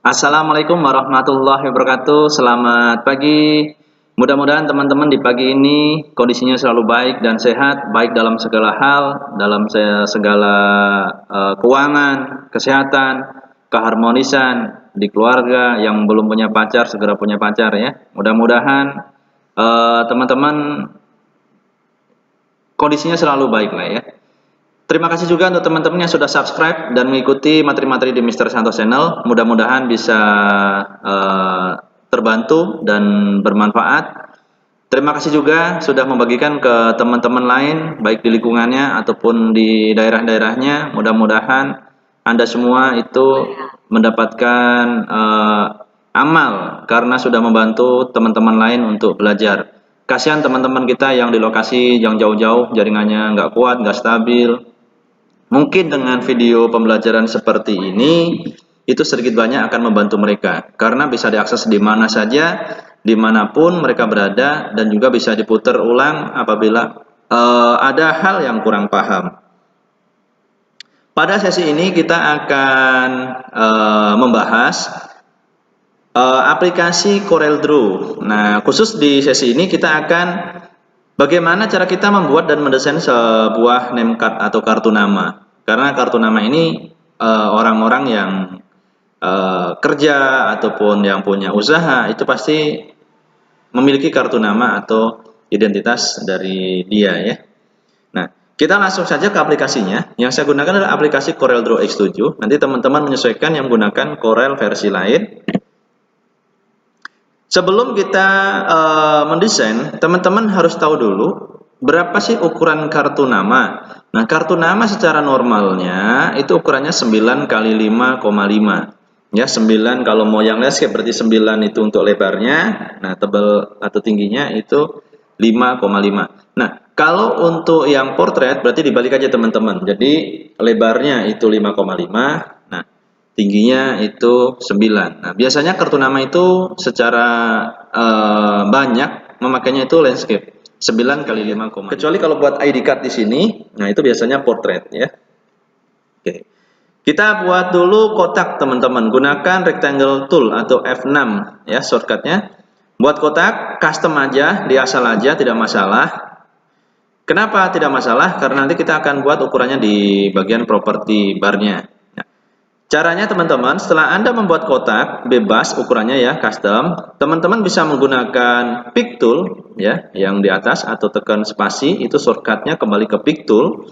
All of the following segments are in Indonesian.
Assalamualaikum warahmatullahi wabarakatuh. Selamat pagi. Mudah-mudahan teman-teman di pagi ini kondisinya selalu baik dan sehat, baik dalam segala hal, dalam segala keuangan, kesehatan, keharmonisan di keluarga. Yang belum punya pacar segera punya pacar ya. Mudah-mudahan teman-teman kondisinya selalu baik lah ya. Terima kasih juga untuk teman-teman yang sudah subscribe dan mengikuti materi-materi di Mr. Santos Channel. Mudah-mudahan bisa terbantu dan bermanfaat. Terima kasih juga sudah membagikan ke teman-teman lain, baik di lingkungannya ataupun di daerah-daerahnya. Mudah-mudahan Anda semua itu mendapatkan amal karena sudah membantu teman-teman lain untuk belajar. Kasihan teman-teman kita yang di lokasi yang jauh-jauh, jaringannya nggak kuat, nggak stabil. Mungkin dengan video pembelajaran seperti ini, itu sedikit banyak akan membantu mereka. Karena bisa diakses di mana saja, dimanapun mereka berada, dan juga bisa diputar ulang apabila ada hal yang kurang paham. Pada sesi ini kita akan membahas aplikasi CorelDRAW. Nah, khusus di sesi ini kita akan bagaimana cara kita membuat dan mendesain sebuah name card atau kartu nama. Karena kartu nama ini orang-orang yang kerja ataupun yang punya usaha itu pasti memiliki kartu nama atau identitas dari dia ya. Nah, kita langsung saja ke aplikasinya. Yang saya gunakan adalah aplikasi CorelDRAW X7. Nanti teman-teman menyesuaikan yang menggunakan Corel versi lain. Sebelum kita mendesain, teman-teman harus tahu dulu berapa sih ukuran kartu nama. Nah, kartu nama secara normalnya itu ukurannya 9 kali 5,5. Ya, 9 kalau mau yang landscape berarti 9 itu untuk lebarnya. Nah, tebal atau tingginya itu 5,5. Nah, kalau untuk yang portrait berarti dibalik aja teman-teman. Jadi lebarnya itu 5,5. Nah, tingginya itu 9. Nah, biasanya kartu nama itu secara banyak memakainya itu landscape 9 kali 5, kecuali kalau buat ID card di sini, nah itu biasanya portrait ya. Oke. Kita buat dulu kotak teman-teman, gunakan rectangle tool atau F6 ya shortcutnya. Buat kotak custom aja, di asal aja tidak masalah. Kenapa tidak masalah? Karena nanti kita akan buat ukurannya di bagian properti barnya. Caranya teman-teman, setelah Anda membuat kotak bebas ukurannya ya, custom, teman-teman bisa menggunakan pick tool ya, yang di atas atau tekan spasi, itu shortcutnya kembali ke pick tool.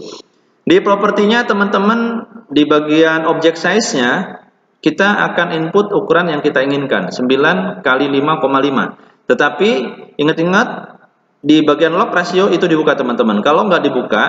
Di propertinya teman-teman di bagian object size-nya kita akan input ukuran yang kita inginkan, 9 kali 5,5. Tetapi ingat-ingat di bagian log ratio itu dibuka teman-teman. Kalau nggak dibuka,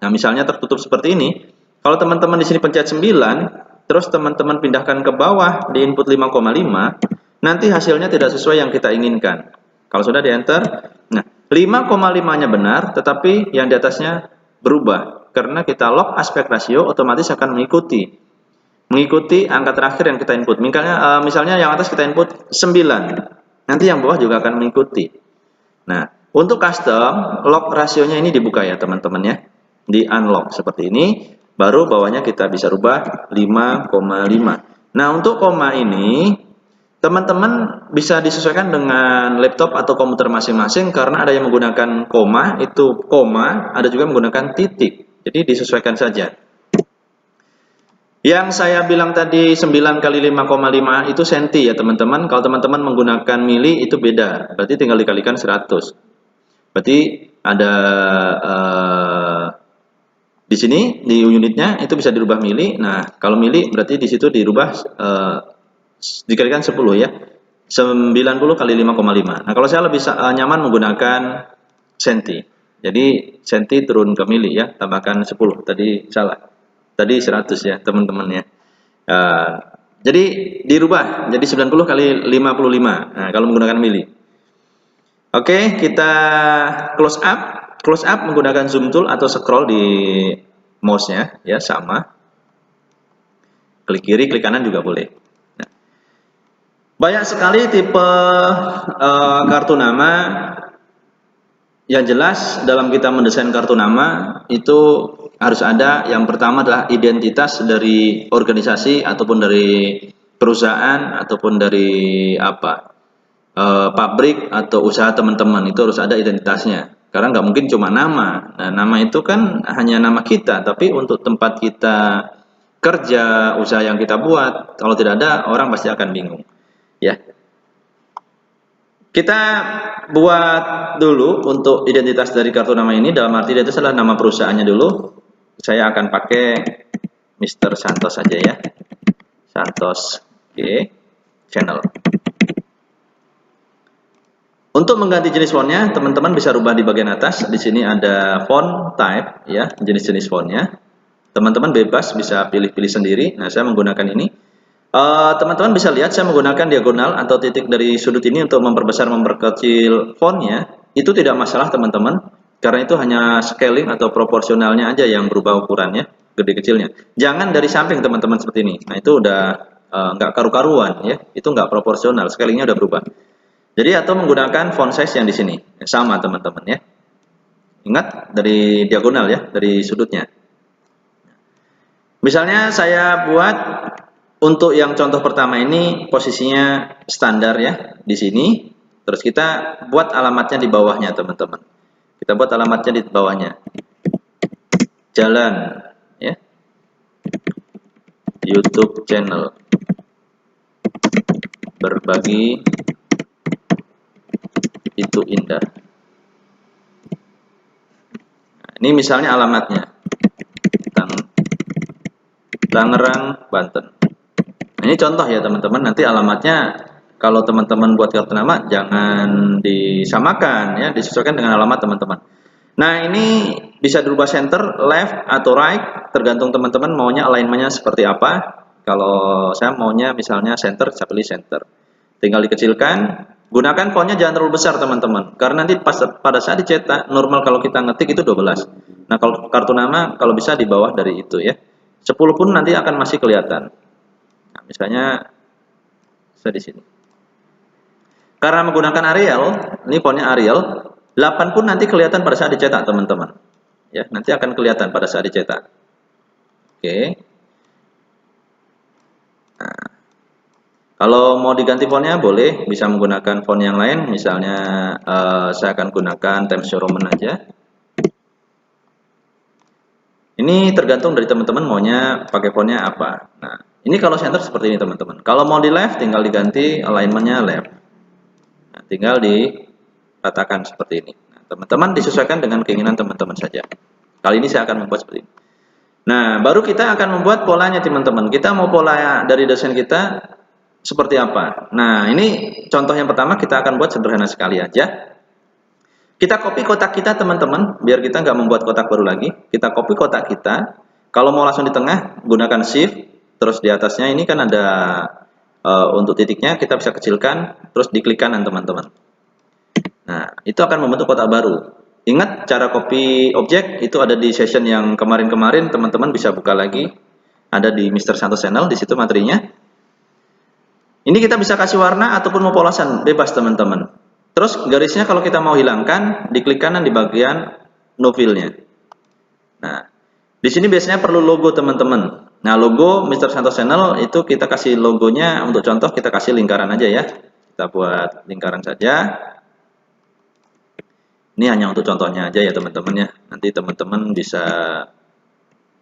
nah misalnya tertutup seperti ini, kalau teman-teman di sini pencet 9, terus teman-teman pindahkan ke bawah di input 5,5, nanti hasilnya tidak sesuai yang kita inginkan. Kalau sudah di enter, nah 5,5-nya benar, tetapi yang di atasnya berubah. Karena kita lock aspect ratio, otomatis akan mengikuti angka terakhir yang kita input. Misalnya yang atas kita input 9, nanti yang bawah juga akan mengikuti. Nah, untuk custom, lock rasionya ini dibuka ya teman-teman ya, di unlock seperti ini. Baru bawahnya kita bisa rubah 5,5. Nah, untuk koma ini teman-teman bisa disesuaikan dengan laptop atau komputer masing-masing karena ada yang menggunakan koma, itu koma, ada juga menggunakan titik. Jadi disesuaikan saja. Yang saya bilang tadi 9 kali 5,5 itu senti ya teman-teman. Kalau teman-teman menggunakan mili itu beda. Berarti tinggal dikalikan 100. Berarti ada di sini di unitnya itu bisa dirubah mili. Nah, kalau mili berarti di situ dirubah dikalikan 10 ya. 90 kali 5,5. Nah, kalau saya lebih nyaman menggunakan senti. Jadi senti turun ke mili ya, tambahkan 10. Tadi salah. Tadi 100 ya, teman-teman ya. Jadi dirubah jadi 90 kali 55. Nah, kalau menggunakan mili. Oke, kita close up. Close up menggunakan zoom tool atau scroll di mouse-nya ya, sama. Klik kiri, klik kanan juga boleh. Nah, banyak sekali tipe kartu nama. Yang jelas dalam kita mendesain kartu nama itu harus ada, yang pertama adalah identitas dari organisasi ataupun dari perusahaan ataupun dari pabrik atau usaha teman-teman, itu harus ada identitasnya. Karena nggak mungkin cuma nama. Nah, nama itu kan hanya nama kita, tapi untuk tempat kita kerja, usaha yang kita buat, kalau tidak ada, orang pasti akan bingung. Ya. Kita buat dulu untuk identitas dari kartu nama ini, dalam arti itu adalah nama perusahaannya dulu. Saya akan pakai Mr. Santos saja ya. Santos, oke, channel. Untuk mengganti jenis fontnya, teman-teman bisa rubah di bagian atas. Di sini ada font type, ya, jenis-jenis fontnya. Teman-teman bebas bisa pilih-pilih sendiri. Nah, saya menggunakan ini. Teman-teman bisa lihat saya menggunakan diagonal atau titik dari sudut ini untuk memperbesar, memperkecil fontnya. Itu tidak masalah teman-teman, karena itu hanya scaling atau proporsionalnya aja yang berubah ukurannya, gede kecilnya. Jangan dari samping teman-teman seperti ini. Nah, itu udah nggak karu-karuan ya, itu nggak proporsional, scalingnya udah berubah. Jadi atau menggunakan font size yang di sini, sama teman-teman ya. Ingat dari diagonal ya, dari sudutnya. Misalnya saya buat untuk yang contoh pertama ini posisinya standar ya, di sini. Terus kita buat alamatnya di bawahnya teman-teman. Kita buat alamatnya di bawahnya. Jalan ya. YouTube channel. Berbagi itu indah. Nah, ini misalnya alamatnya. Tangerang, Banten. Nah, ini contoh ya teman-teman. Nanti alamatnya kalau teman-teman buat kartu nama jangan disamakan ya, disesuaikan dengan alamat teman-teman. Nah, ini bisa dirubah center, left atau right, tergantung teman-teman maunya alignmentnya seperti apa. Kalau saya maunya misalnya center, saya pilih center. Tinggal dikecilkan. Gunakan fontnya jangan terlalu besar teman-teman, karena nanti pada saat dicetak normal kalau kita ngetik itu 12. Nah, kalau kartu nama kalau bisa di bawah dari itu ya. 10 pun nanti akan masih kelihatan. Nah, misalnya saya di sini. Karena menggunakan Arial, ini fontnya Arial, 8 pun nanti kelihatan pada saat dicetak teman-teman. Ya, nanti akan kelihatan pada saat dicetak. Oke. Nah, kalau mau diganti fontnya boleh, bisa menggunakan font yang lain. Misalnya saya akan gunakan Times New Roman aja. Ini tergantung dari teman-teman maunya pakai fontnya apa. Nah, ini kalau center seperti ini teman-teman. Kalau mau di left tinggal diganti alignmentnya left. Nah, tinggal diratakan seperti ini. Nah, teman-teman disesuaikan dengan keinginan teman-teman saja. Kali ini saya akan membuat seperti ini. Nah, baru kita akan membuat polanya teman-teman. Kita mau pola dari desain kita seperti apa. Nah, ini contoh yang pertama kita akan buat sederhana sekali aja. Kita copy kotak kita teman-teman, biar kita nggak membuat kotak baru lagi. Kita copy kotak kita. Kalau mau langsung di tengah, gunakan shift. Terus di atasnya ini kan ada untuk titiknya, kita bisa kecilkan. Terus diklik kanan teman-teman. Nah, itu akan membentuk kotak baru. Ingat cara copy objek itu ada di session yang kemarin-kemarin, teman-teman bisa buka lagi. Ada di Mr. Santos Channel, di situ materinya. Ini kita bisa kasih warna ataupun mau polasan, bebas teman-teman. Terus garisnya kalau kita mau hilangkan, diklik kanan di bagian no fill-nya. Nah, di sini biasanya perlu logo teman-teman. Nah, logo Mr. Santos Channel itu kita kasih logonya, untuk contoh kita kasih lingkaran aja ya. Kita buat lingkaran saja. Ini hanya untuk contohnya aja ya teman-teman ya. Nanti teman-teman bisa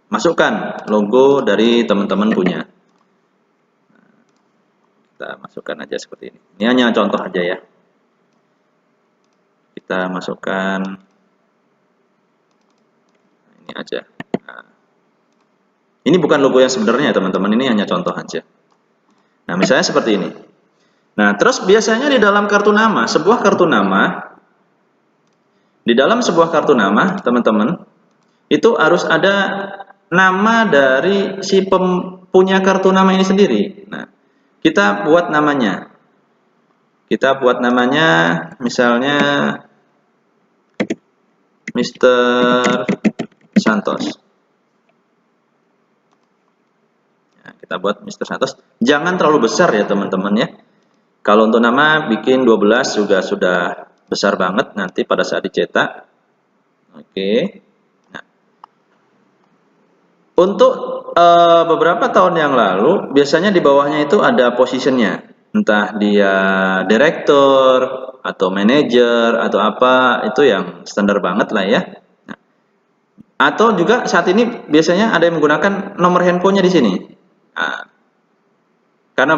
masukkan logo dari teman-teman punya. Kita masukkan aja seperti ini. Ini hanya contoh aja ya. Kita masukkan ini aja. Nah, ini bukan logo yang sebenarnya teman-teman. Ini hanya contoh aja. Nah, misalnya seperti ini. Nah, terus biasanya di dalam kartu nama, sebuah kartu nama, di dalam sebuah kartu nama, teman-teman, itu harus ada nama dari si punya kartu nama ini sendiri. Nah, kita buat namanya. Kita buat namanya misalnya Mr. Santos. Nah, kita buat Mr. Santos. Jangan terlalu besar ya teman-teman ya. Kalau untuk nama bikin 12 juga sudah besar banget nanti pada saat dicetak. Oke. Nah, untuk beberapa tahun yang lalu, biasanya di bawahnya itu ada positionnya, entah dia direktur atau manajer atau apa, itu yang standar banget lah ya. Nah, atau juga saat ini biasanya ada yang menggunakan nomor handphonenya di sini. Nah, karena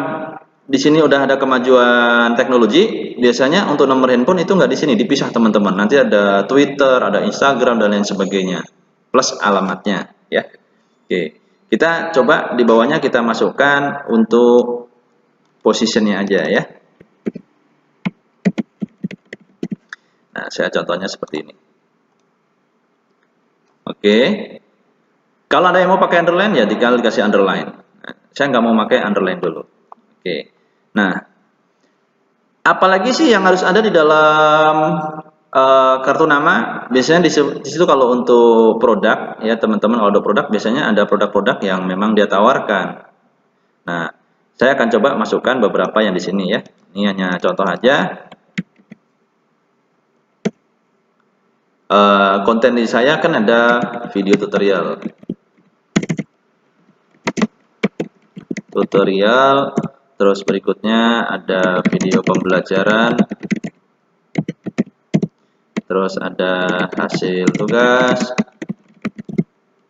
di sini udah ada kemajuan teknologi, biasanya untuk nomor handphone itu nggak di sini, dipisah teman-teman. Nanti ada Twitter, ada Instagram dan lain sebagainya, plus alamatnya ya. Oke, kita coba di bawahnya kita masukkan untuk positionnya aja ya. Nah, saya contohnya seperti ini. Oke, kalau ada yang mau pakai underline ya tinggal dikasih underline. Nah, saya nggak mau pakai underline dulu. Oke, nah apalagi sih yang harus ada di dalam kartu nama? Biasanya di situ kalau untuk produk ya teman-teman, kalau ada produk biasanya ada produk-produk yang memang dia tawarkan. Nah, saya akan coba masukkan beberapa yang di sini ya. Ini hanya contoh aja. Konten di saya kan ada video tutorial. Terus berikutnya ada video pembelajaran. Terus ada hasil tugas.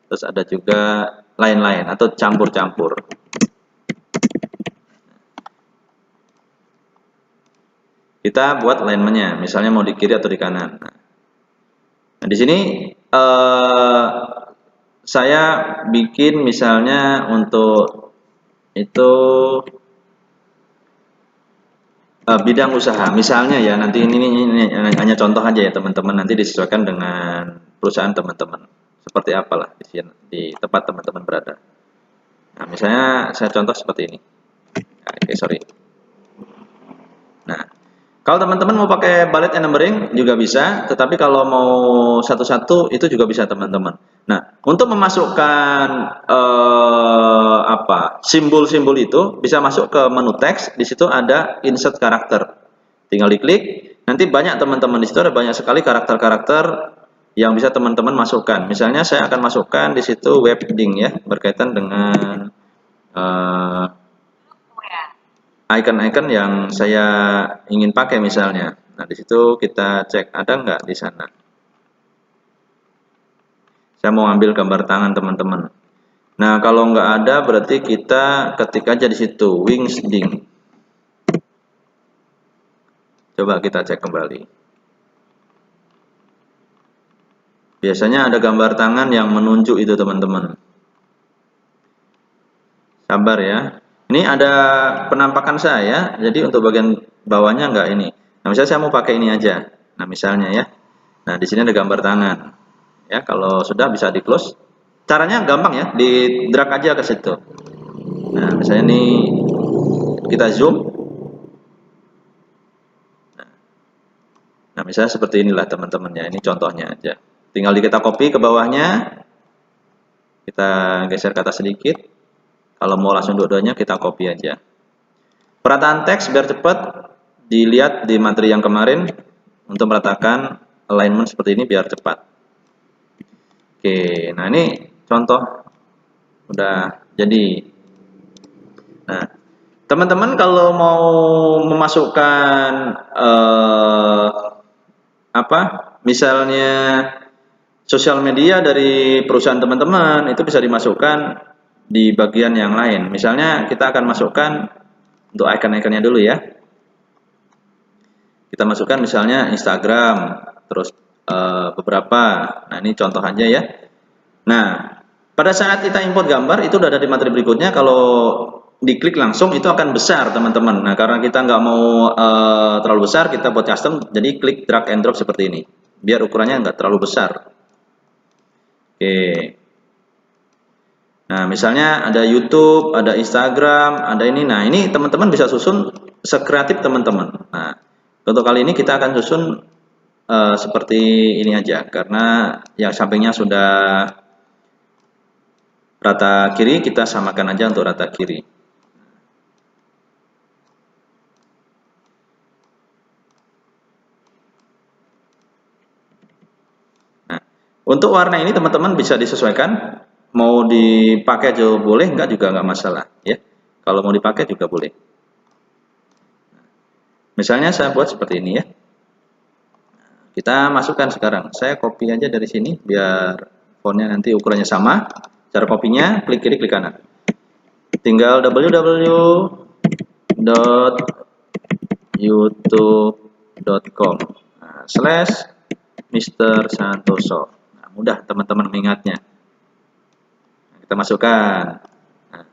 Terus ada juga lain-lain atau campur-campur. Kita buat alignment-nya, misalnya mau di kiri atau di kanan. Nah, di sini saya bikin misalnya untuk itu bidang usaha, misalnya ya nanti ini hanya contoh aja ya teman-teman, nanti disesuaikan dengan perusahaan teman-teman. Seperti apalah di tempat teman-teman berada. Nah, misalnya saya contoh seperti ini. Nah, oke, sorry. Nah, kalau teman-teman mau pakai bullet and numbering juga bisa, tetapi kalau mau satu-satu itu juga bisa teman-teman. Nah, untuk memasukkan apa simbol-simbol itu bisa masuk ke menu teks. Di situ ada insert karakter. Tinggal diklik. Nanti banyak teman-teman di situ ada banyak sekali karakter-karakter yang bisa teman-teman masukkan. Misalnya saya akan masukkan di situ webding ya, berkaitan dengan icon-icon yang saya ingin pakai misalnya. Nah, di situ kita cek ada nggak di sana. Saya mau ambil gambar tangan teman-teman. Nah, kalau nggak ada berarti kita ketik aja di situ wings ding. Coba kita cek kembali. Biasanya ada gambar tangan yang menunjuk itu teman-teman. Sabar ya. Ini ada penampakan saya, jadi untuk bagian bawahnya nggak ini. Nah, misalnya saya mau pakai ini aja. Nah, misalnya ya. Nah, di sini ada gambar tangan. Ya, kalau sudah bisa di close. Caranya gampang ya, di drag aja ke situ. Nah, misalnya ini kita zoom. Nah, misalnya seperti inilah teman-teman ya. Ini contohnya aja. Tinggal kita copy ke bawahnya. Kita geser ke atas sedikit. Kalau mau langsung dua-duanya kita copy aja. Perataan teks biar cepat dilihat di materi yang kemarin untuk meratakan alignment seperti ini biar cepat. Oke, nah ini contoh udah jadi. Nah, teman-teman kalau mau memasukkan apa? Misalnya sosial media dari perusahaan teman-teman itu bisa dimasukkan di bagian yang lain. Misalnya kita akan masukkan untuk icon-iconnya dulu ya. Kita masukkan misalnya Instagram, terus beberapa. Nah, ini contoh aja ya. Nah, pada saat kita import gambar itu udah ada di materi berikutnya. Kalau diklik langsung itu akan besar teman-teman. Nah, karena kita nggak mau terlalu besar, kita buat custom. Jadi klik drag and drop seperti ini, biar ukurannya nggak terlalu besar. Oke. Nah, misalnya ada YouTube, ada Instagram, ada ini. Nah, ini teman-teman bisa susun sekreatif teman-teman. Nah, untuk kali ini kita akan susun seperti ini aja, karena yang sampingnya sudah rata kiri, kita samakan aja untuk rata kiri. Nah, untuk warna ini teman-teman bisa disesuaikan. mau dipakai aja boleh, enggak juga nggak masalah ya. Kalau mau dipakai juga boleh. Misalnya saya buat seperti ini ya. Kita masukkan sekarang. Saya copy aja dari sini biar fontnya nanti ukurannya sama. Cara kopinya klik kiri klik kanan. Tinggal www.youtube.com /Mr. Santoso. Nah, mudah teman-teman mengingatnya. Nah, kita masukkan. Nah,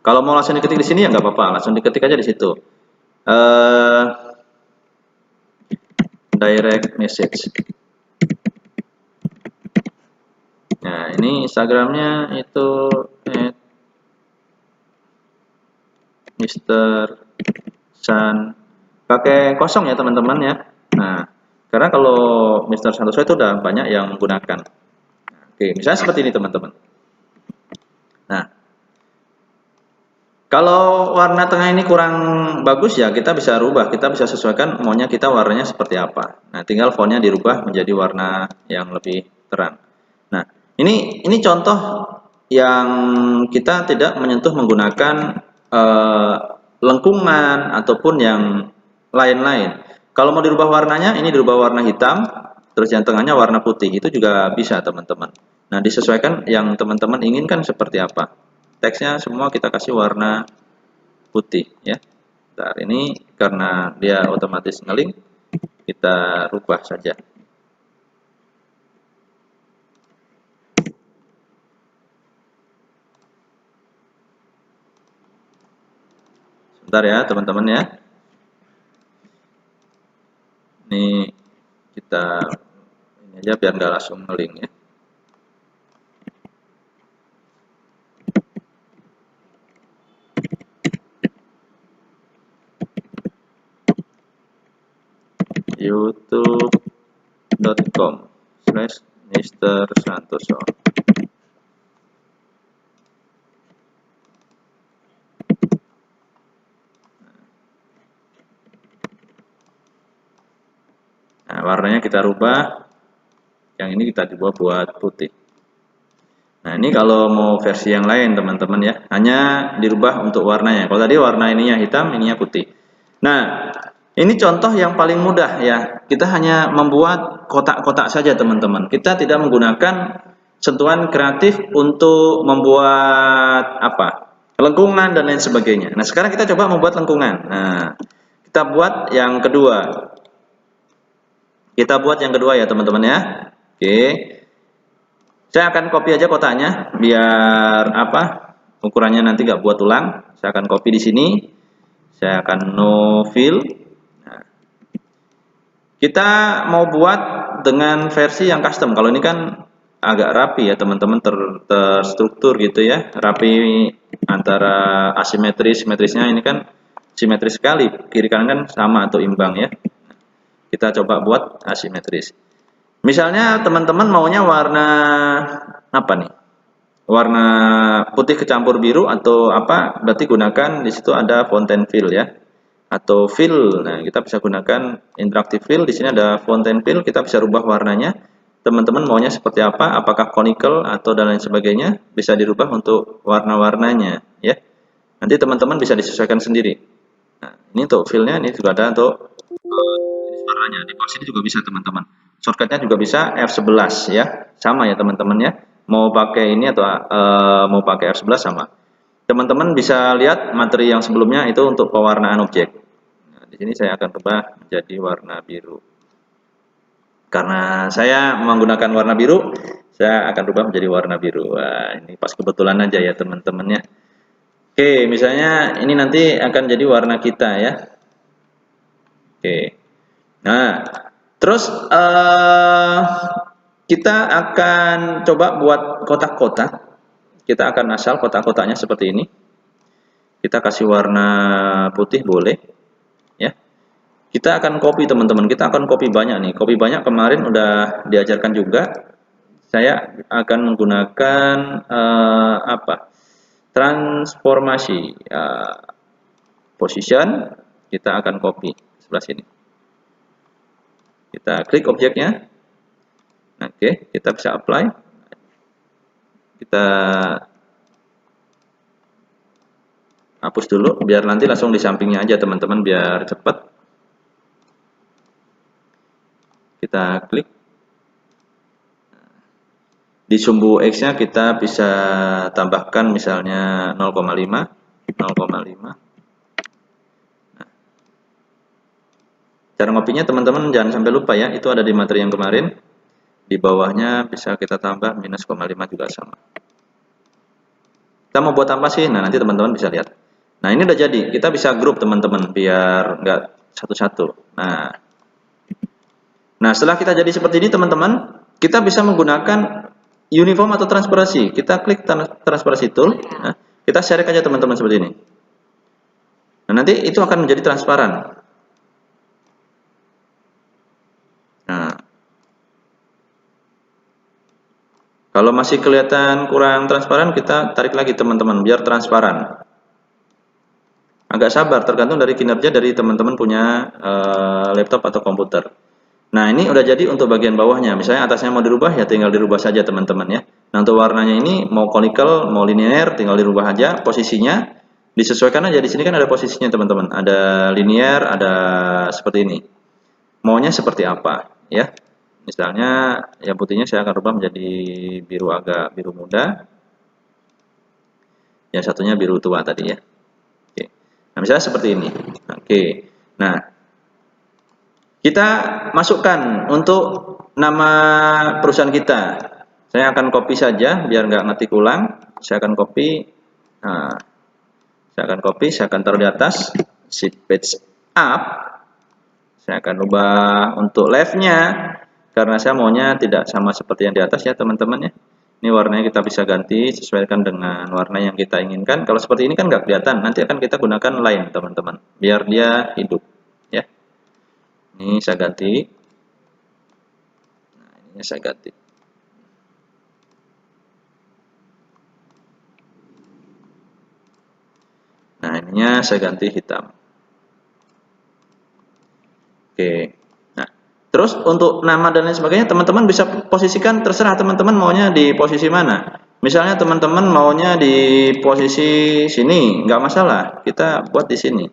kalau mau langsung diketik di sini ya nggak apa-apa, langsung diketik aja di situ. Direct message. Nah, ini Instagramnya itu Mr. San, pakai kosong ya teman-teman ya. Nah, karena kalau Mr. Santoso itu udah banyak yang menggunakan. Oke, misalnya seperti ini teman-teman. Nah, kalau warna tengah ini kurang bagus ya kita bisa rubah, kita bisa sesuaikan maunya kita warnanya seperti apa. Nah, tinggal fontnya dirubah menjadi warna yang lebih terang. Nah, ini contoh yang kita tidak menyentuh menggunakan lengkungan ataupun yang lain-lain. Kalau mau dirubah warnanya, ini dirubah warna hitam, terus yang tengahnya warna putih, itu juga bisa teman-teman. Nah, disesuaikan yang teman-teman inginkan seperti apa. Teksnya semua kita kasih warna putih ya. Bentar, ini karena dia otomatis ngelink, kita rubah saja. Bentar ya teman-teman ya. Ini kita ini aja biar nggak langsung ngelink ya. youtube.com/Mr. Santoso. Nah, warnanya kita rubah. Yang ini kita coba buat putih. Nah, ini kalau mau versi yang lain teman-teman ya, hanya dirubah untuk warnanya. Kalau tadi warna ininya hitam, ininya putih. Nah, ini contoh yang paling mudah ya. Kita hanya membuat kotak-kotak saja teman-teman. Kita tidak menggunakan sentuhan kreatif untuk membuat apa? Lengkungan dan lain sebagainya. Nah, sekarang kita coba membuat lengkungan. Nah, kita buat yang kedua. Kita buat yang kedua ya teman-teman ya. Oke. Saya akan copy aja kotaknya biar apa? Ukurannya nanti nggak buat ulang. Saya akan copy di sini. Saya akan no fill. Nah, kita mau buat dengan versi yang custom. Kalau ini kan agak rapi ya teman-teman, terstruktur gitu ya. Rapi antara asimetris, simetrisnya ini kan simetris sekali. Kiri kanan kan sama atau imbang ya. Kita coba buat asimetris. Misalnya teman-teman maunya warna apa nih? Warna putih kecampur biru atau apa? Berarti gunakan di situ ada fountain fill ya. Atau fill. Nah, kita bisa gunakan interactive fill. Di sini ada fountain fill, kita bisa rubah warnanya. Teman-teman maunya seperti apa? Apakah conical atau dan lain sebagainya? Bisa dirubah untuk warna-warnanya ya. Nanti teman-teman bisa disesuaikan sendiri. Nah, ini untuk fill-nya ini juga ada untuk jenis warnanya. Di bawah sini juga bisa teman-teman. Shortcutnya juga bisa F11 ya, sama ya teman-teman ya. Mau pakai ini atau mau pakai F11 sama. Teman-teman bisa lihat materi yang sebelumnya itu untuk pewarnaan objek. Nah, di sini saya akan rubah menjadi warna biru. Karena saya menggunakan warna biru, saya akan rubah menjadi warna biru. Wah, ini pas kebetulan aja ya teman-teman ya. Oke, misalnya ini nanti akan jadi warna kita ya. Oke. Nah, terus kita akan coba buat kotak-kotak. Kita akan asal kotak-kotaknya seperti ini. Kita kasih warna putih boleh, ya. Kita akan copy teman-teman. Kita akan copy banyak nih. Copy banyak kemarin udah diajarkan juga. Saya akan menggunakan apa? Transformasi position. Kita akan copy sebelah sini. Kita klik objeknya. Oke, kita bisa apply. Kita hapus dulu, biar nanti langsung di sampingnya aja teman-teman, biar cepat. Kita klik. Di sumbu X-nya kita bisa tambahkan misalnya 0,5. Nah, cara ngopinya teman-teman jangan sampai lupa ya, itu ada di materi yang kemarin. Di bawahnya bisa kita tambah minus 0,5 juga sama. Kita mau buat apa sih? Nah, nanti teman-teman bisa lihat. Nah, ini udah jadi. Kita bisa grup teman-teman biar nggak satu-satu. Nah, setelah kita jadi seperti ini teman-teman, kita bisa menggunakan uniform atau transparansi. Kita klik transparansi tool. Nah, kita share aja teman-teman seperti ini. Nah, nanti itu akan menjadi transparan. Nah, kalau masih kelihatan kurang transparan, kita tarik lagi teman-teman biar transparan. Agak sabar, tergantung dari kinerja dari teman-teman punya laptop atau komputer. Nah, ini udah jadi untuk bagian bawahnya. Misalnya atasnya mau dirubah, ya tinggal dirubah saja teman-teman ya. Nah, untuk warnanya ini mau conical, mau linear, tinggal dirubah aja posisinya. Disesuaikan aja, di sini kan ada posisinya teman-teman. Ada linear, ada seperti ini. Maunya seperti apa ya? Misalnya yang putihnya saya akan rubah menjadi biru, agak biru muda. Yang satunya biru tua tadi ya. Oke. Nah, misalnya seperti ini. Oke. Nah, kita masukkan untuk nama perusahaan kita. Saya akan copy saja biar nggak ngetik ulang. Saya akan copy. Nah, saya akan taruh di atas sheet page up. Saya akan ubah untuk left-nya karena saya maunya tidak sama seperti yang di atas ya teman-teman ya. Ini warnanya kita bisa ganti sesuaikan dengan warna yang kita inginkan. Kalau seperti ini kan nggak kelihatan. Nanti akan kita gunakan line teman-teman biar dia hidup ya. Ini saya ganti. Nah, ini saya ganti. Nah, ininya saya ganti hitam. Oke. Nah, terus untuk nama dan lain sebagainya teman-teman bisa posisikan, terserah teman-teman maunya di posisi mana. Misalnya teman-teman maunya di posisi sini, nggak masalah. Kita buat di sini.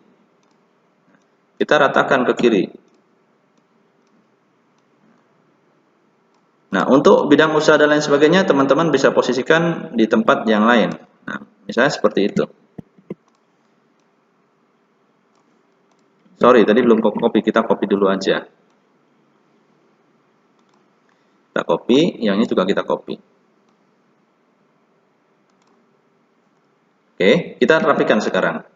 Kita ratakan ke kiri. Nah, untuk bidang usaha dan lain sebagainya, teman-teman bisa posisikan di tempat yang lain. Nah, misalnya seperti itu. Sorry, tadi belum copy, kita copy dulu aja. Kita copy, yang ini juga kita copy. Oke, kita rapikan sekarang.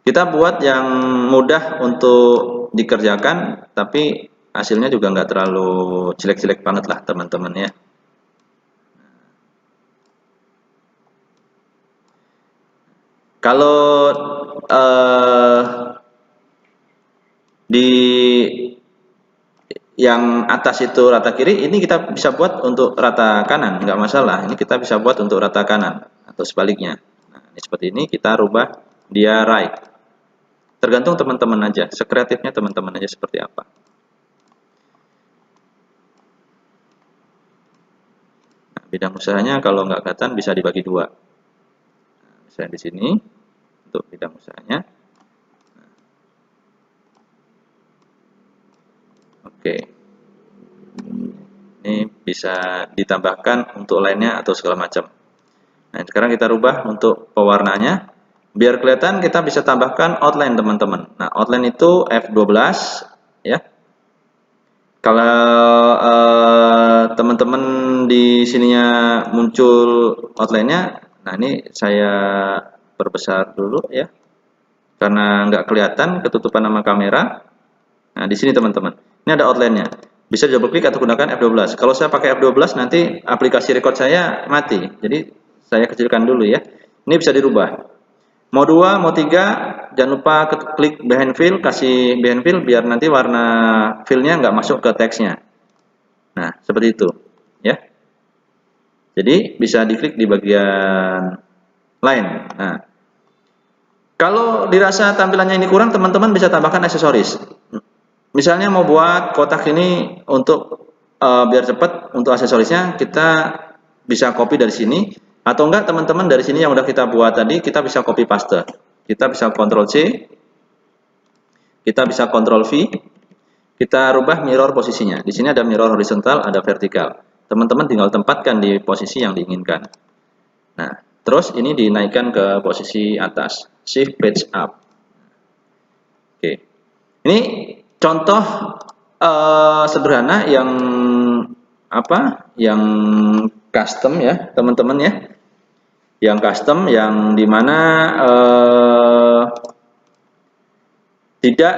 Kita buat yang mudah untuk dikerjakan, tapi hasilnya juga nggak terlalu jelek-jelek banget lah teman-teman ya. Kalau di yang atas itu rata kiri, ini kita bisa buat untuk rata kanan, nggak masalah. Ini kita bisa buat untuk rata kanan atau sebaliknya. Nah, ini seperti ini kita rubah dia right. Tergantung teman-teman aja, sekreatifnya teman-teman aja seperti apa. Nah, bidang usahanya kalau nggak kelihatan bisa dibagi dua. Nah, misalnya di sini untuk bidang usahanya. Oke, ini bisa ditambahkan untuk lainnya atau segala macam. Nah, sekarang kita rubah untuk pewarnanya. Biar kelihatan kita bisa tambahkan outline teman-teman. Nah, outline itu F12 ya. Kalau teman-teman di sininya muncul outline-nya, nah ini saya perbesar dulu ya. Karena nggak kelihatan ketutupan nama kamera. Nah, di sini teman-teman. Ini ada outline-nya. Bisa double klik atau gunakan F12. Kalau saya pakai F12 nanti aplikasi record saya mati. Jadi saya kecilkan dulu ya. Ini bisa dirubah. Mau 2, mau 3, jangan lupa klik behind fill, kasih behind fill biar nanti warna fill-nya nggak masuk ke teksnya. Nah, seperti itu ya. Jadi bisa diklik di bagian lain. Nah, kalau dirasa tampilannya ini kurang, teman-teman bisa tambahkan aksesoris. Misalnya mau buat kotak ini untuk biar cepat untuk aksesorisnya kita bisa copy dari sini, atau enggak teman-teman dari sini yang udah kita buat tadi kita bisa copy paste. Kita bisa Ctrl C, kita bisa Ctrl V, kita rubah mirror posisinya. Di sini ada mirror horizontal, ada vertikal. Teman-teman tinggal tempatkan di posisi yang diinginkan. Nah, terus ini dinaikkan ke posisi atas, shift page up. Oke, ini contoh sederhana yang yang custom ya teman-teman ya, yang custom yang dimana tidak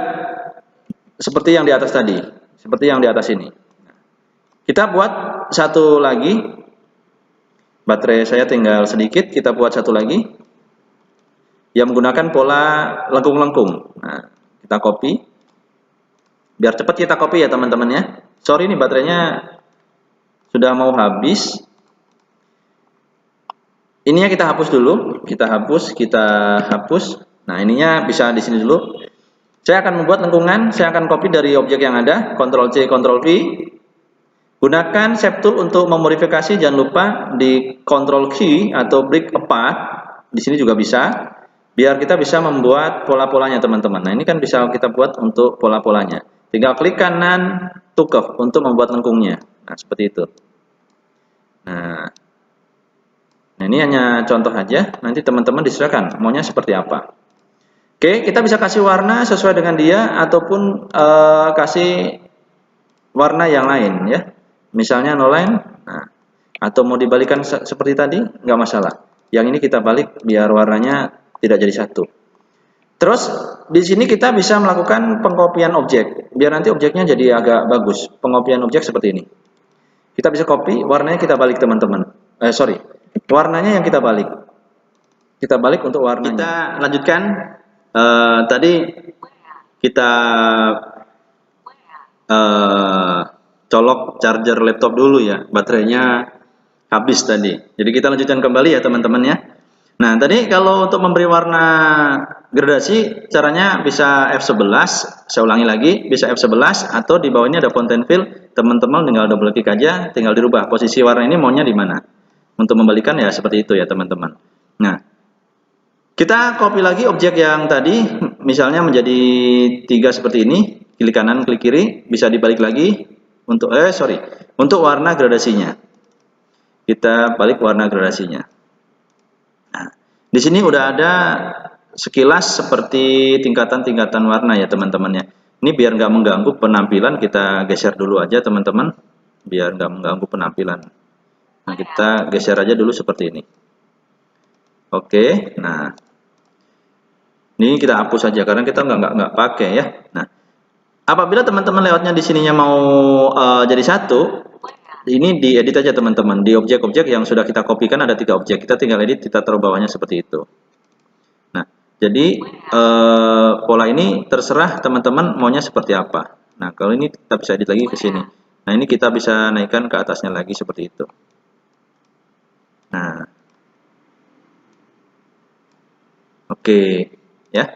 seperti yang di atas tadi, seperti yang di atas ini. Kita buat satu lagi, baterai saya tinggal sedikit, kita buat satu lagi yang menggunakan pola lengkung-lengkung. Nah, kita copy, biar cepat kita copy ya teman-teman ya. Sorry ini baterainya sudah mau habis. Ininya kita hapus dulu, kita hapus. Nah, ininya bisa di sini dulu. Saya akan membuat lengkungan, saya akan copy dari objek yang ada, Ctrl C, Ctrl V. Gunakan Shape Tool untuk memodifikasi, jangan lupa di Ctrl Key atau Break Apart. Di sini juga bisa, biar kita bisa membuat pola-polanya teman-teman. Nah, ini kan bisa kita buat untuk pola-polanya. Tinggal klik kanan to curve untuk membuat lengkungnya. Nah, seperti itu. Nah, ini hanya contoh aja, nanti teman-teman diserahkan maunya seperti apa. Oke, kita bisa kasih warna sesuai dengan dia ataupun kasih warna yang lain ya. Misalnya no line, nah, atau mau dibalikan seperti tadi, nggak masalah. Yang ini kita balik biar warnanya tidak jadi satu. Terus di sini kita bisa melakukan pengkopian objek, biar nanti objeknya jadi agak bagus. Pengkopian objek seperti ini. Kita bisa copy, warnanya kita balik teman-teman. Warnanya yang kita balik. Kita balik untuk warnanya. Kita lanjutkan. Tadi kita colok charger laptop dulu ya, baterainya habis tadi. Jadi kita lanjutkan kembali ya teman-teman ya. Nah, tadi kalau untuk memberi warna gradasi caranya bisa F11, saya ulangi lagi, bisa F11 atau di bawahnya ada content fill, teman-teman tinggal double klik aja, tinggal dirubah posisi warna ini maunya di mana. Untuk membalikan ya seperti itu ya teman-teman. Nah, kita copy lagi objek yang tadi, misalnya menjadi 3 seperti ini, klik kanan, klik kiri, bisa dibalik lagi untuk untuk warna gradasinya. Kita balik warna gradasinya. Nah, di sini udah ada sekilas seperti tingkatan-tingkatan warna ya teman-teman ya. Ini biar nggak mengganggu penampilan, kita geser dulu aja teman-teman, biar nggak mengganggu penampilan. Nah, kita geser aja dulu seperti ini. Oke, nah ini kita hapus saja karena kita nggak pakai ya. Nah, apabila teman-teman lewatnya di sininya mau jadi satu, ini diedit aja teman-teman. Di objek-objek yang sudah kita kopikan ada 3 objek, kita tinggal edit, kita taruh bawahnya seperti itu. Nah, jadi pola ini terserah teman-teman maunya seperti apa. Nah, kalau ini kita bisa edit lagi ke sini. Nah, ini kita bisa naikkan ke atasnya lagi seperti itu. Nah, oke ya.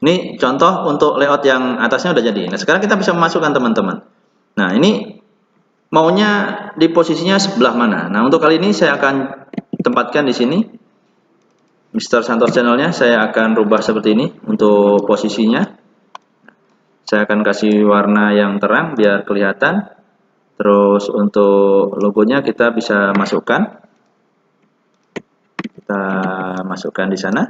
Ini contoh untuk layout yang atasnya udah jadi. Nah, sekarang kita bisa memasukkan teman-teman. Nah, ini maunya di posisinya sebelah mana. Nah, untuk kali ini saya akan tempatkan di sini. Mr. Santos channelnya saya akan rubah seperti ini untuk posisinya. Saya akan kasih warna yang terang biar kelihatan. Terus untuk logonya kita bisa masukkan. Kita masukkan di sana.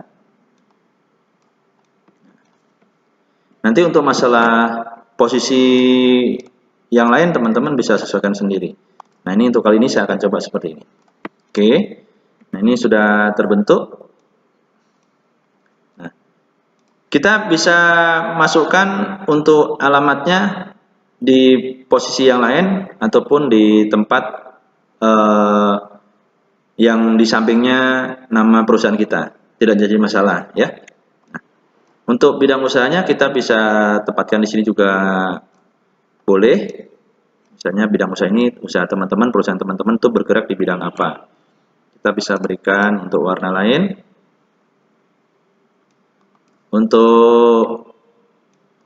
Nanti untuk masalah posisi yang lain teman-teman bisa sesuaikan sendiri. Nah, ini untuk kali ini saya akan coba seperti ini. Oke. Nah, ini sudah terbentuk. Nah, kita bisa masukkan untuk alamatnya di posisi yang lain ataupun di tempat yang di sampingnya nama perusahaan kita. Tidak jadi masalah ya. Untuk bidang usahanya kita bisa tempatkan di sini juga boleh. Misalnya bidang usaha ini, usaha teman-teman, perusahaan teman-teman itu bergerak di bidang apa. Kita bisa berikan untuk warna lain. Untuk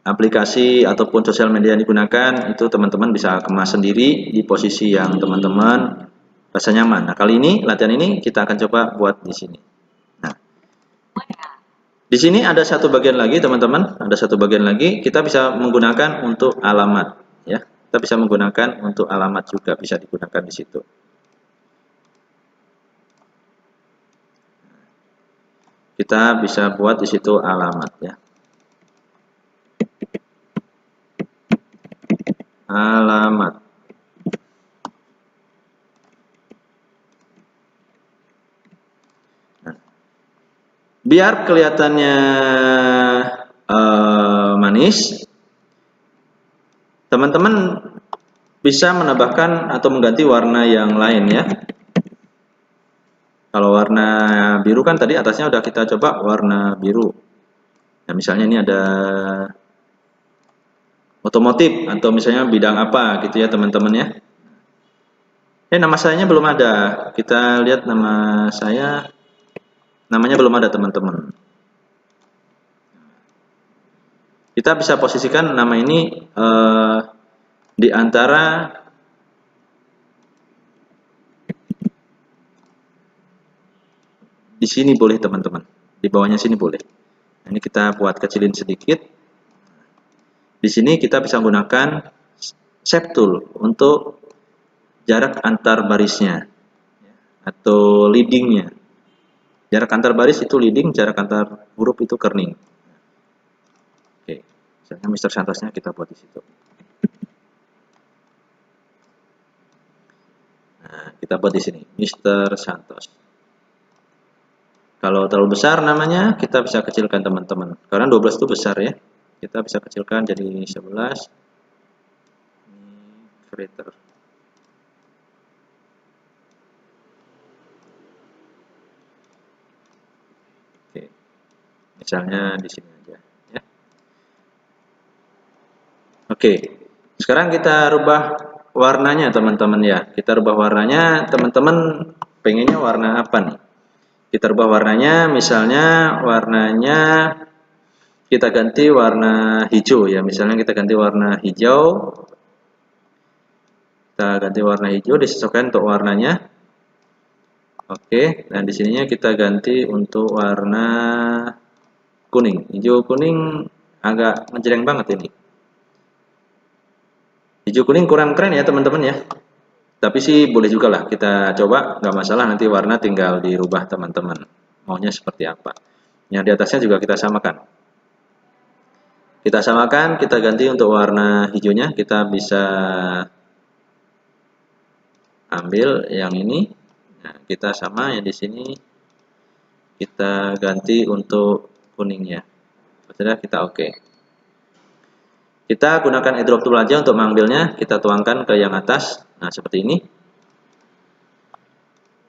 aplikasi ataupun sosial media yang digunakan itu teman-teman bisa kemas sendiri di posisi yang teman-teman rasa nyaman. Nah, kali ini latihan ini kita akan coba buat di sini. Nah, di sini ada satu bagian lagi teman-teman, ada satu bagian lagi kita bisa menggunakan untuk alamat ya. Kita bisa menggunakan untuk alamat juga bisa digunakan di situ. Kita bisa buat di situ alamat ya. Alamat. Nah, biar kelihatannya manis, teman-teman bisa menambahkan atau mengganti warna yang lain ya. Kalau warna biru kan tadi atasnya udah kita coba warna biru. Nah, misalnya ini ada otomotif atau misalnya bidang apa gitu ya teman-teman ya. Nama sayanya belum ada. Kita lihat nama saya, namanya belum ada teman-teman. Kita bisa posisikan nama ini di antara di sini boleh teman-teman, di bawahnya sini boleh. Nah, ini kita buat kecilin sedikit. Di sini kita bisa menggunakan shape tool untuk jarak antar barisnya atau leadingnya. Jarak antar baris itu leading, jarak antar huruf itu kerning. Oke, misalnya Mr. Santosnya kita buat di situ. Nah, kita buat di sini Mr. Santos. Kalau terlalu besar namanya, kita bisa kecilkan teman-teman. Karena 12 itu besar ya. Kita bisa kecilkan jadi 11. Ini creator. Oke. Misalnya di sini aja ya. Oke. Sekarang kita rubah warnanya teman-teman ya. Kita rubah warnanya, teman-teman pengennya warna apa nih? Kita rubah warnanya, misalnya warnanya kita ganti warna hijau ya. Misalnya kita ganti warna hijau. Kita ganti warna hijau, disesuaikan untuk warnanya. Oke, dan di sininya kita ganti untuk warna kuning. Hijau kuning agak ngejreng banget ini. Hijau kuning kurang keren ya teman-teman ya. Tapi sih boleh juga lah kita coba, nggak masalah, nanti warna tinggal dirubah teman-teman. Maunya seperti apa. Yang di atasnya juga kita samakan. Kita samakan, kita ganti untuk warna hijaunya. Kita bisa ambil yang ini. Nah, kita sama yang di sini. Kita ganti untuk kuningnya. Sudah kita oke. Kita gunakan eyedrop tool aja untuk mengambilnya. Kita tuangkan ke yang atas. Nah, seperti ini.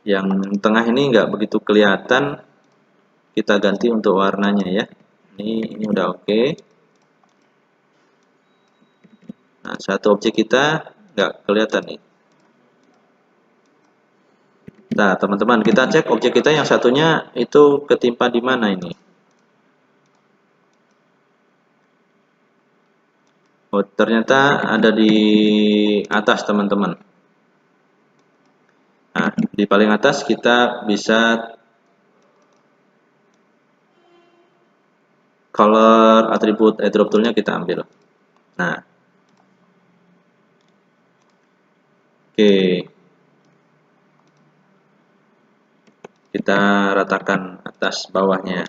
Yang tengah ini nggak begitu kelihatan. Kita ganti untuk warnanya ya. Ini udah oke. Nah, satu objek kita nggak kelihatan nih. Nah, teman-teman, kita cek objek kita yang satunya itu ketimpa di mana ini. Oh, ternyata ada di atas, teman-teman. Nah, di paling atas kita bisa color atribut eyedrop toolnya kita ambil. Nah, oke. Kita ratakan atas bawahnya.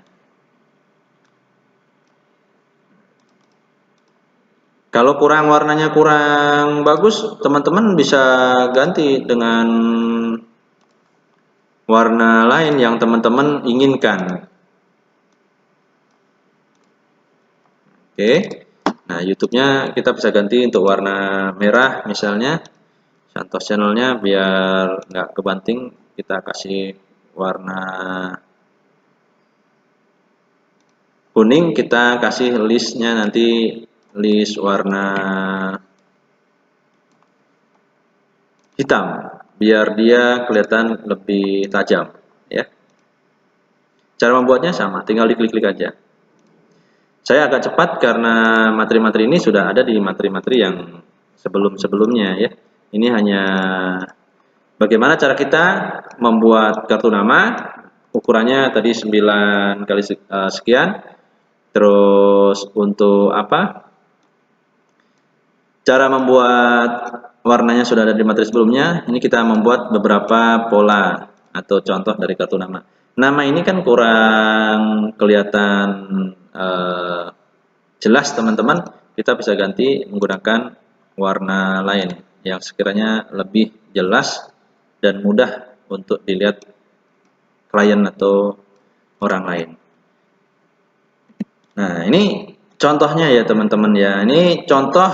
Kalau warnanya kurang bagus, teman-teman bisa ganti dengan warna lain yang teman-teman inginkan. Oke. Nah, YouTube-nya kita bisa ganti untuk warna merah misalnya. Santos channelnya biar nggak kebanting, kita kasih warna kuning, kita kasih listnya nanti list warna hitam biar dia kelihatan lebih tajam ya. Cara membuatnya sama, tinggal diklik-klik aja. Saya agak cepat karena materi-materi ini sudah ada di materi-materi yang sebelum-sebelumnya ya. Ini hanya bagaimana cara kita membuat kartu nama, ukurannya tadi 9 kali sekian. Terus untuk apa? Cara membuat warnanya sudah ada di materi sebelumnya. Ini kita membuat beberapa pola atau contoh dari kartu nama. Nama ini kan kurang kelihatan jelas teman-teman. Kita bisa ganti menggunakan warna lain yang sekiranya lebih jelas dan mudah untuk dilihat klien atau orang lain. Nah, ini contohnya ya teman-teman ya. Ini contoh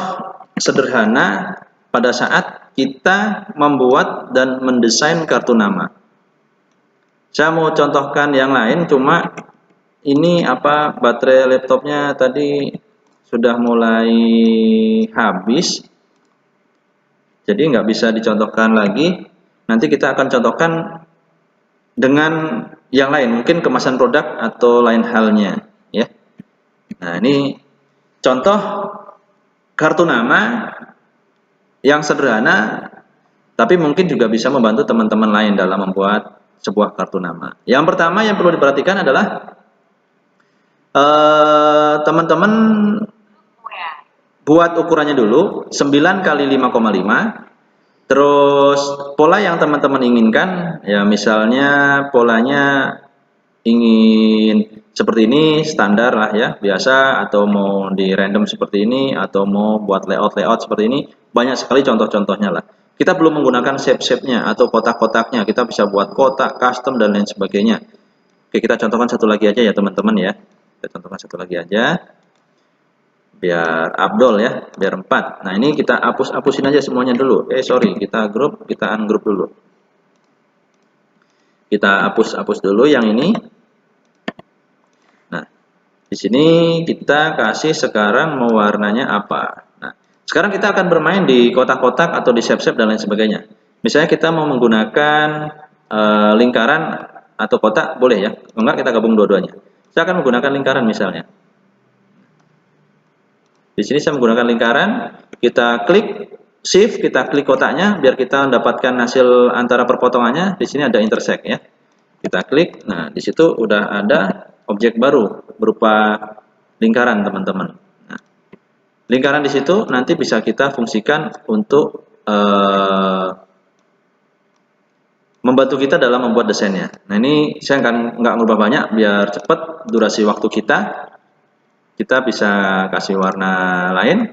sederhana pada saat kita membuat dan mendesain kartu nama. Saya mau contohkan yang lain, cuma ini baterai laptopnya tadi sudah mulai habis, jadi nggak bisa dicontohkan lagi. Nanti kita akan contohkan dengan yang lain, mungkin kemasan produk atau lain halnya ya. Nah, ini contoh kartu nama yang sederhana, tapi mungkin juga bisa membantu teman-teman lain dalam membuat sebuah kartu nama. Yang pertama yang perlu diperhatikan adalah teman-teman buat ukurannya dulu 9 kali 5,5. Terus pola yang teman-teman inginkan, ya misalnya polanya ingin seperti ini standar lah ya, biasa, atau mau di random seperti ini, atau mau buat layout seperti ini, banyak sekali contoh-contohnya lah. Kita belum menggunakan shape-nya atau kotak-kotaknya, kita bisa buat kotak, custom, dan lain sebagainya. Oke, kita contohkan satu lagi aja ya teman-teman ya. Kita contohkan satu lagi aja, biar abdol ya, biar 4. Nah, ini kita hapusin aja semuanya dulu. Sorry, kita ungroup dulu. Kita hapus dulu yang ini. Nah, di sini kita kasih sekarang mau warnanya apa. Nah, sekarang kita akan bermain di kotak-kotak atau di shape-shape dan lain sebagainya. Misalnya kita mau menggunakan lingkaran atau kotak, boleh ya. Enggak, kita gabung dua-duanya. Saya akan menggunakan lingkaran misalnya. Di sini saya menggunakan lingkaran, kita klik shift, kita klik kotaknya biar kita mendapatkan hasil antara perpotongannya. Di sini ada intersect ya. Kita klik, nah di situ udah ada objek baru berupa lingkaran teman-teman. Nah, lingkaran di situ nanti bisa kita fungsikan untuk membantu kita dalam membuat desainnya. Nah, ini saya akan nggak ngubah banyak biar cepat durasi waktu kita. Kita bisa kasih warna lain.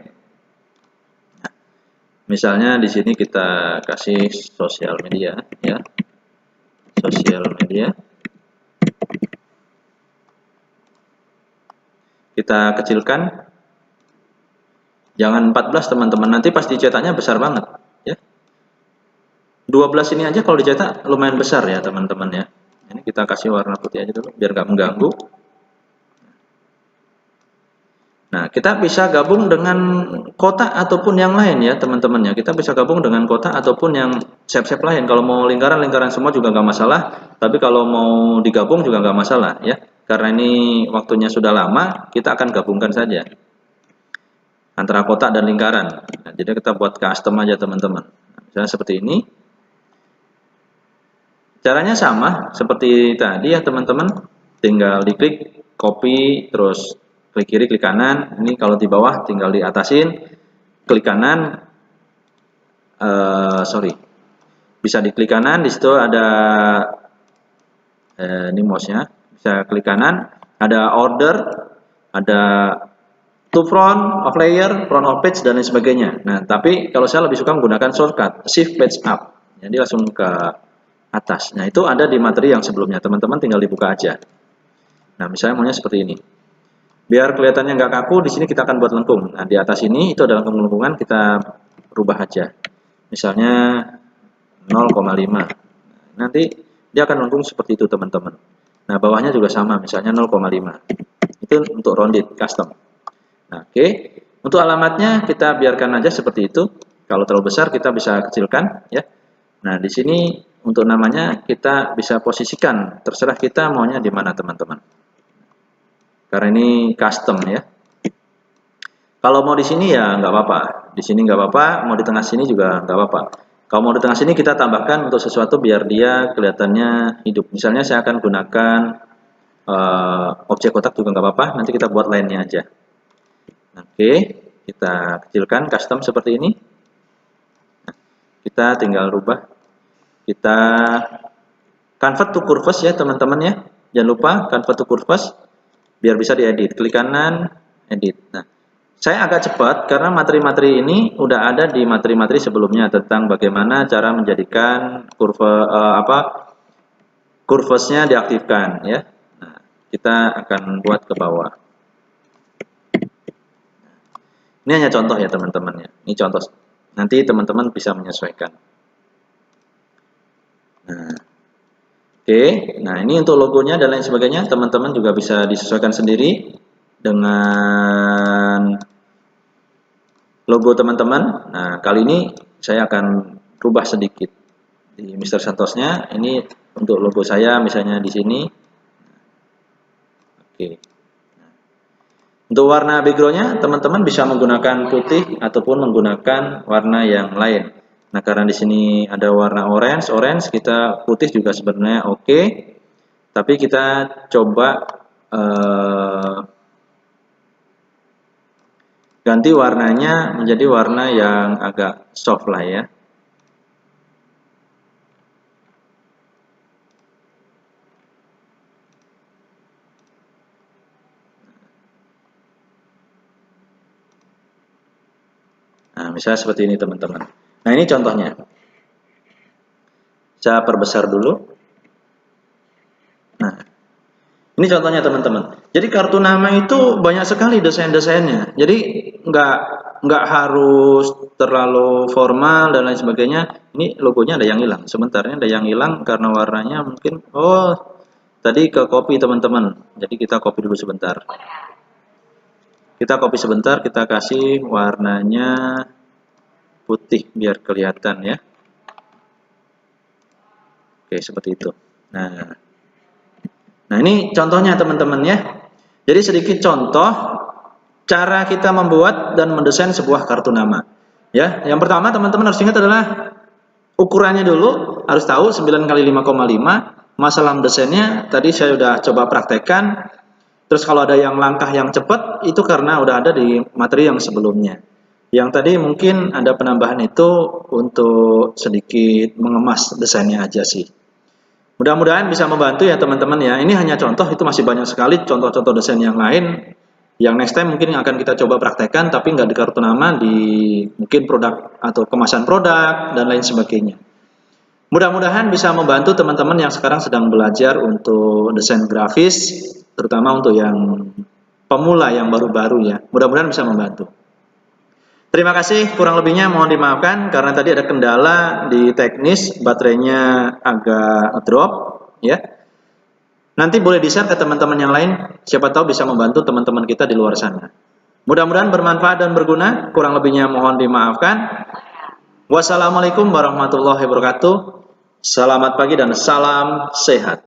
Nah, misalnya di sini kita kasih sosial media ya. Sosial media. Kita kecilkan. Jangan 14 teman-teman, nanti pas dicetaknya besar banget ya. 12 ini aja kalau dicetak lumayan besar ya teman-teman ya. Ini kita kasih warna putih aja dulu biar nggak mengganggu. Nah, kita bisa gabung dengan kotak ataupun yang lain ya teman-teman ya. Kita bisa gabung dengan kotak ataupun yang shape-shape lain. Kalau mau lingkaran semua juga nggak masalah. Tapi kalau mau digabung juga nggak masalah ya. Karena ini waktunya sudah lama, kita akan gabungkan saja antara kotak dan lingkaran. Nah, jadi kita buat custom aja teman-teman. Nah, misalnya seperti ini. Caranya sama seperti tadi ya teman-teman. Tinggal diklik, copy, terus klik kiri, klik kanan. Ini kalau di bawah tinggal di atasin, klik kanan. Bisa diklik kanan. Di situ ada ini mouse-nya. Bisa klik kanan. Ada order, ada to front of layer, front of page, dan lain sebagainya. Nah, tapi kalau saya lebih suka menggunakan shortcut shift page up. Jadi langsung ke atas. Nah, itu ada di materi yang sebelumnya. Teman-teman tinggal dibuka aja. Nah, misalnya maunya seperti ini. Biar kelihatannya nggak kaku, di sini kita akan buat lengkung. Nah, di atas ini itu adalah lengkungan, kita rubah aja. Misalnya 0,5. Nanti dia akan lengkung seperti itu, teman-teman. Nah, bawahnya juga sama, misalnya 0,5. Itu untuk rounded custom. Nah, oke. Untuk alamatnya kita biarkan aja seperti itu. Kalau terlalu besar kita bisa kecilkan, ya. Nah, di sini untuk namanya kita bisa posisikan, terserah kita maunya di mana, teman-teman. karena ini custom ya. Kalau mau di sini ya nggak apa-apa, di sini nggak apa-apa, mau di tengah sini juga nggak apa-apa. Kalau mau di tengah sini kita tambahkan untuk sesuatu biar dia kelihatannya hidup. Misalnya saya akan gunakan objek kotak juga nggak apa-apa, nanti kita buat lainnya aja. Oke, kita kecilkan custom seperti ini. Nah, kita tinggal rubah, kita convert to curves ya teman-teman ya. Jangan lupa convert to curves biar bisa diedit. Klik kanan, edit. Nah, saya agak cepat karena materi-materi ini udah ada di materi-materi sebelumnya tentang bagaimana cara menjadikan curvesnya diaktifkan ya. Nah, kita akan buat ke bawah. Ini hanya contoh ya teman-teman ya. Ini contoh. Nanti teman-teman bisa menyesuaikan. Nah, oke. Nah, ini untuk logonya dan lain sebagainya. Teman-teman juga bisa disesuaikan sendiri dengan logo teman-teman. Nah, kali ini saya akan rubah sedikit di Mr. Santosnya. Ini untuk logo saya misalnya di sini. Oke. Untuk warna backgroundnya teman-teman bisa menggunakan putih ataupun menggunakan warna yang lain. Nah, karena di sini ada warna orange kita putih juga sebenarnya oke. Tapi kita coba ganti warnanya menjadi warna yang agak soft lah ya. Nah, misalnya seperti ini teman-teman. Nah, ini contohnya. Saya perbesar dulu. Nah, ini contohnya teman-teman. Jadi kartu nama itu banyak sekali desain-desainnya. Jadi nggak harus terlalu formal dan lain sebagainya. Ini logonya ada yang hilang. Sebentarnya ada yang hilang karena warnanya mungkin. Oh, tadi ke copy teman-teman. Jadi kita copy dulu sebentar. Kita copy sebentar. Kita kasih warnanya putih biar kelihatan ya. Oke, seperti itu. Nah ini contohnya teman-teman ya. Jadi sedikit contoh cara kita membuat dan mendesain sebuah kartu nama. Ya, yang pertama teman-teman harus ingat adalah ukurannya dulu, harus tahu 9 kali 5,5. Masalah desainnya tadi saya sudah coba praktekkan. Terus kalau ada yang langkah yang cepat itu karena udah ada di materi yang sebelumnya. Yang tadi mungkin ada penambahan itu untuk sedikit mengemas desainnya aja sih. Mudah-mudahan bisa membantu ya teman-teman ya. Ini hanya contoh, itu masih banyak sekali contoh-contoh desain yang lain. Yang next time mungkin akan kita coba praktekkan, tapi nggak di kartu nama, di mungkin produk atau kemasan produk dan lain sebagainya. Mudah-mudahan bisa membantu teman-teman yang sekarang sedang belajar untuk desain grafis, terutama untuk yang pemula yang baru-baru ya. Mudah-mudahan bisa membantu. Terima kasih, kurang lebihnya mohon dimaafkan karena tadi ada kendala di teknis, baterainya agak drop ya. Nanti boleh di-share ke teman-teman yang lain, siapa tahu bisa membantu teman-teman kita di luar sana. Mudah-mudahan bermanfaat dan berguna, kurang lebihnya mohon dimaafkan. Wassalamualaikum warahmatullahi wabarakatuh. Selamat pagi dan salam sehat.